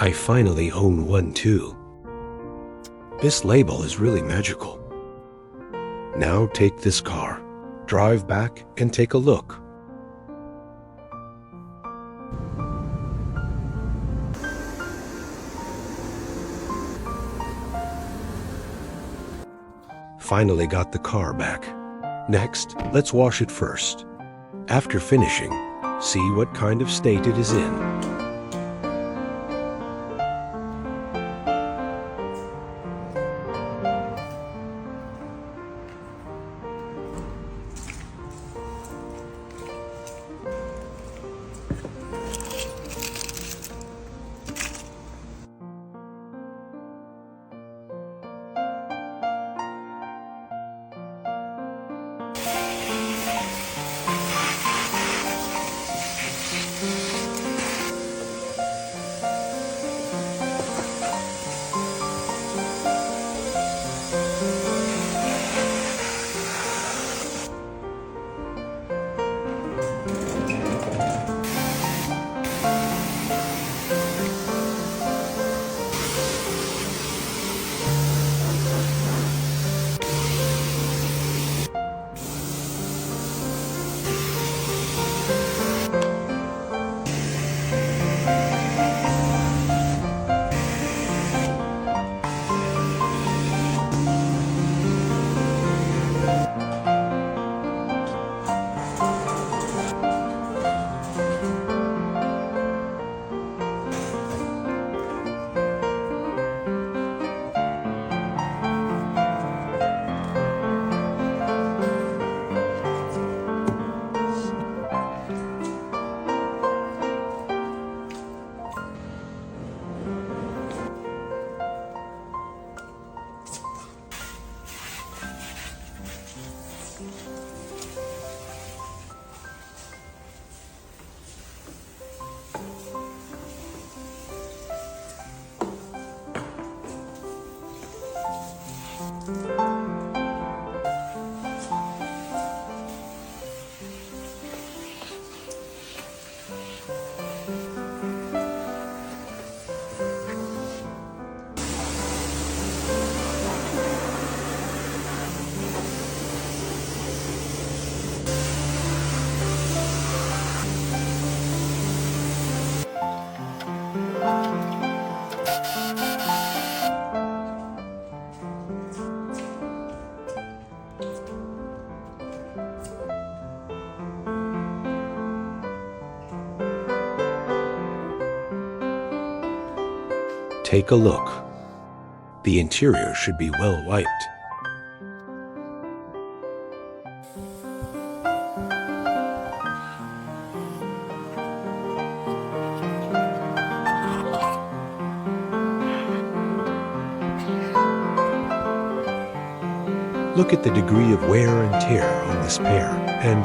I finally own one too. This label is really magical. Now take this car, drive back and take a look. Finally got the car back. Next, let's wash it first. After finishing, see what kind of state it is in. Take a look. The interior should be well wiped. Look at the degree of wear and tear on this pair, and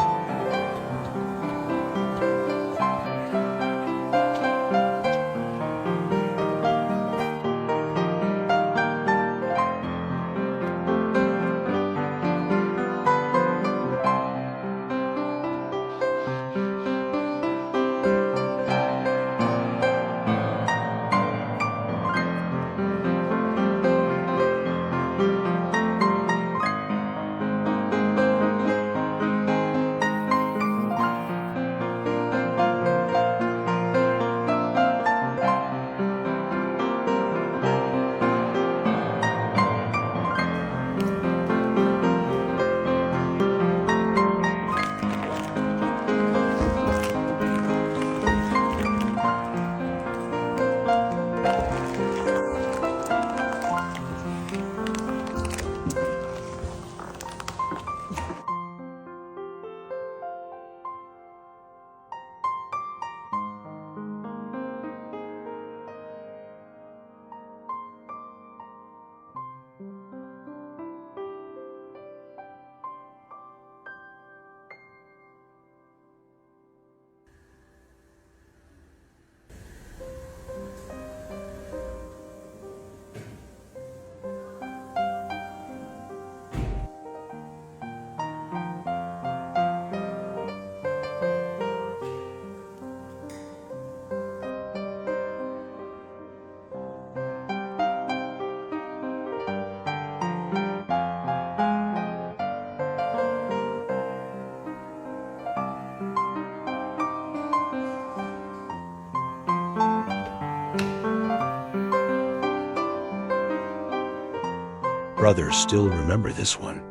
brothers still remember this one.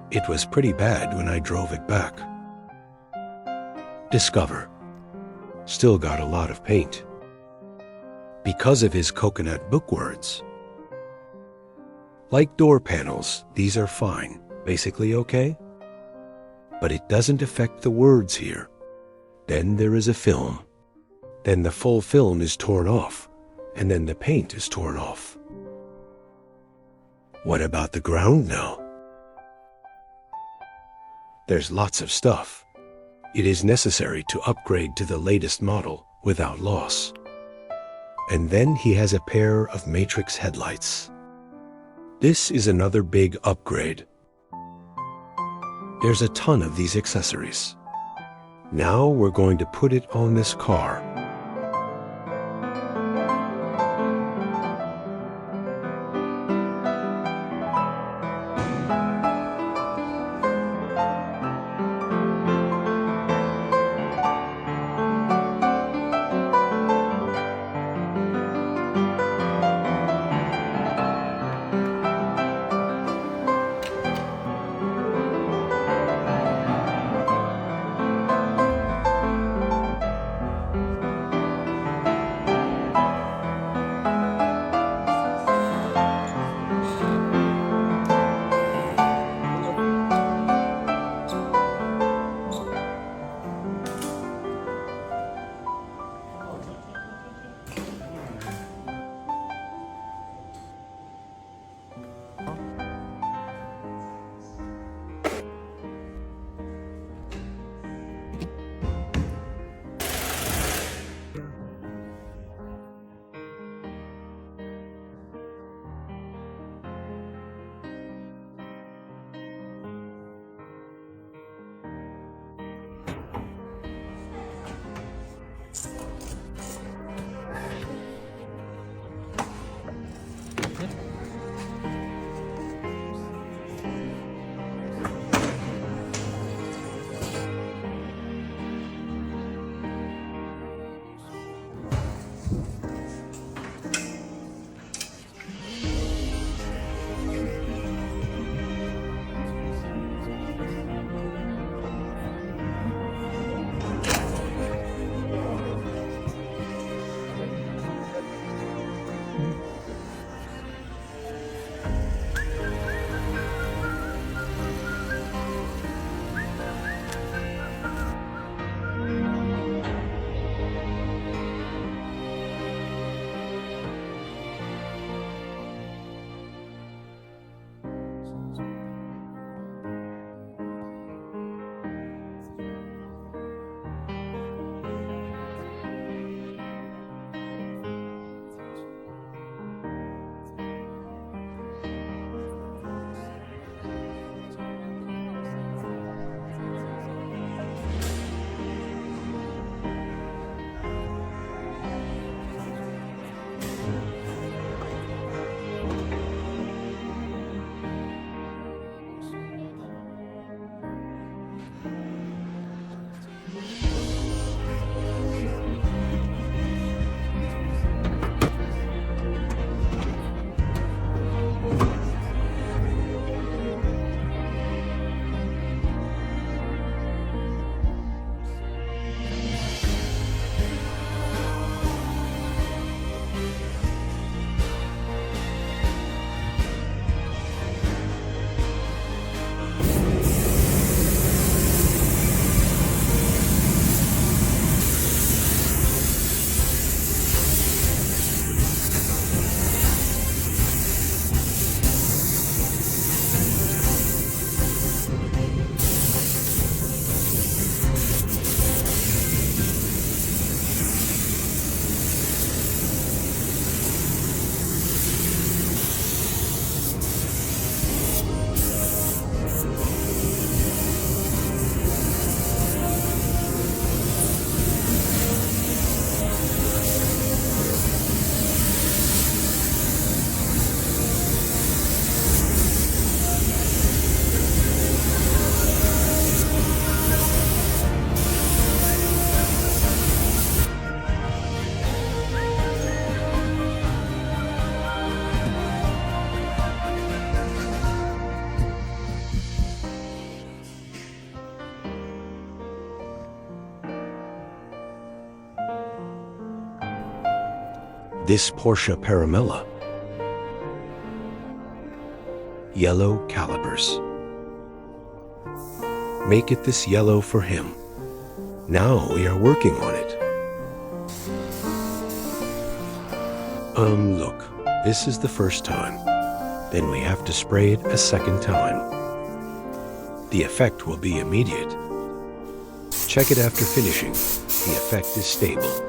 It was pretty bad when I drove it back. Discover. Still got a lot of paint. Because of his coconut bookwords. Like door panels, these are fine, basically okay. But it doesn't affect the words here. Then there is a film. Then the full film is torn off, and then the paint is torn off. What about the ground now? There's lots of stuff. It is necessary to upgrade to the latest model without loss. And then he has a pair of matrix headlights. This is another big upgrade. There's a ton of these accessories. Now we're going to put it on this car. This Porsche Panamera. Yellow calipers. Make it this yellow for him. Now we are working on it. Look, this is the first time. Then we have to spray it a second time. The effect will be immediate. Check it after finishing. The effect is stable.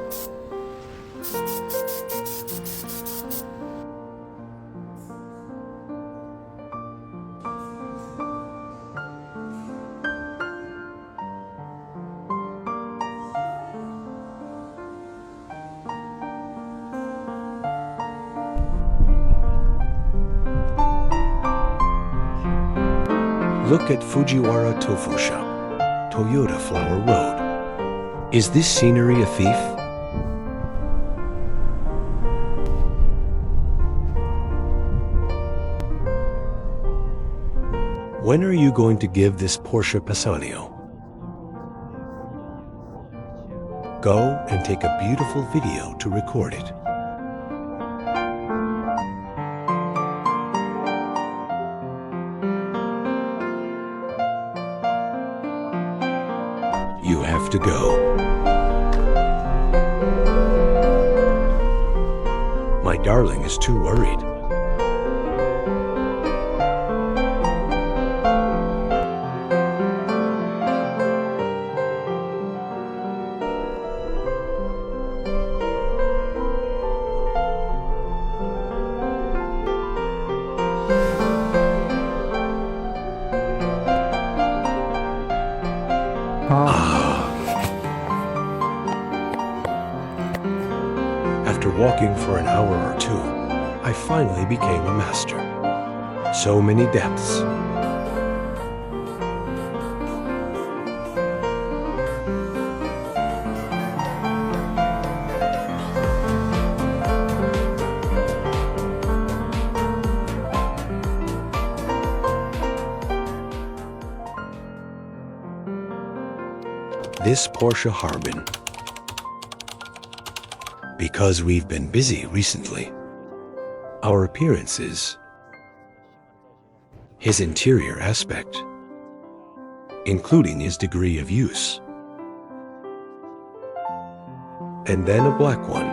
Look at Fujiwara Tofu Shop, Toyota Flower Road. Is this scenery a thief? When are you going to give this Porsche Panamera? Go and take a beautiful video to record it. You have to go. My darling is too worried. After walking for an hour or two, I finally became a master. So many depths. This Porsche Harbin. Because we've been busy recently, our appearances, his interior aspect, including his degree of use, and then a black one.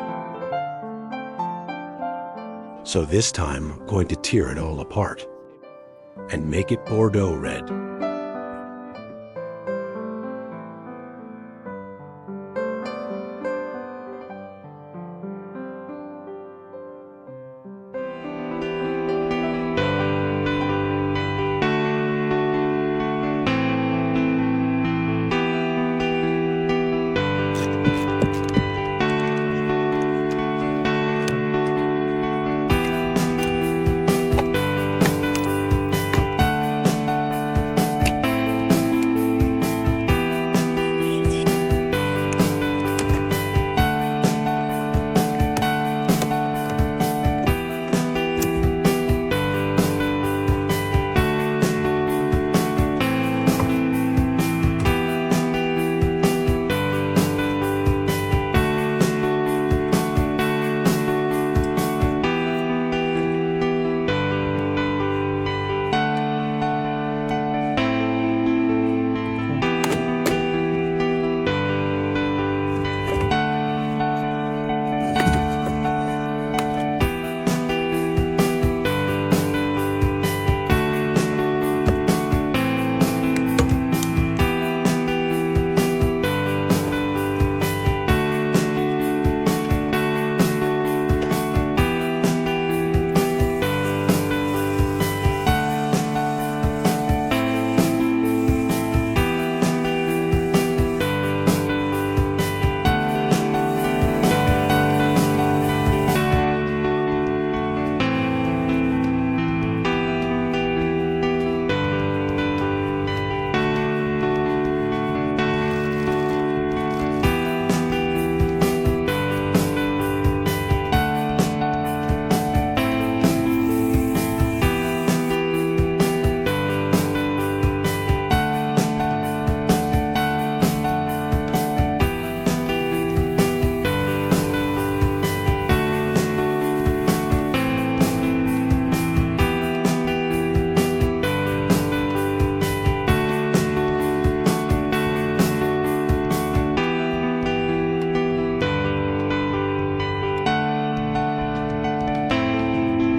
So this time I'm going to tear it all apart and make it Bordeaux red.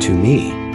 to me.